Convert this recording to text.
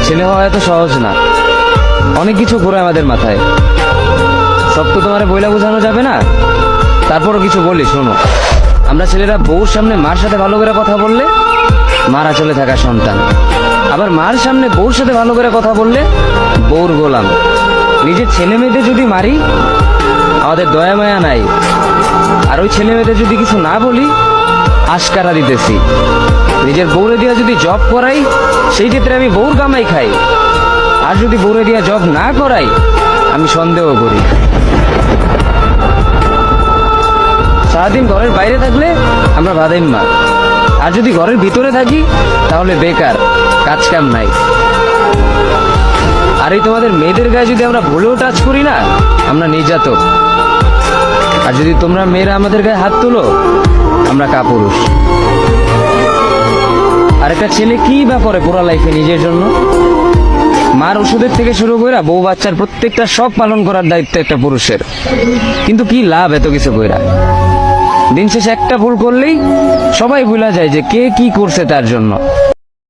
ছেলে হওয়া এত সহজ না, অনেক কিছু ঘুরে আমাদের মাথায়। সব তো তোমার বইলা বোঝানো যাবে না, তারপরও কিছু বলি শোনো। আমরা ছেলেরা বউর সামনে মার সাথে ভালো করে কথা বললে মারা চলে থাকা সন্তান, আবার মার সামনে বউর সাথে ভালো করে কথা বললে বউর গোলাম। নিজের ছেলে মেয়েদের যদি মারি আমাদের দয়া মায়া নাই, আর ওই ছেলে মেয়েদের যদি কিছু না বলি আশকারা দিতেছি। নিজের বউরে দিয়া যদি জব করাই সেই ক্ষেত্রে আমি বউর কামাই খাই, আর যদি বউরে দিয়া জব না করাই আমি সন্দেহ করি। সারাদিন ঘরের বাইরে থাকলে আমরা ভাদাইম্মা, আর যদি ঘরের ভিতরে থাকি তাহলে বেকার, কাজ কাম নাই। আর এই তোমাদের মেয়েদের গায়ে যদি আমরা ভুলেও টাচ করি না আমরা নির্যাতক, আর যদি তোমরা মেয়েরা আমাদের গায়ে হাত তুলো আমরা কাপুরুষ। আর একটা ছেলে কি বা করে পুরো লাইফে নিজের জন্য? মার ওষুধের থেকে শুরু করে বউ বাচ্চার প্রত্যেকটা শখ পালন করার দায়িত্ব একটা পুরুষের। কিন্তু কি লাভ এত কিছু কইরা? দিন শেষে একটা ভুল করলেই সবাই ভুলা যায় যে কে কি করছে তার জন্য।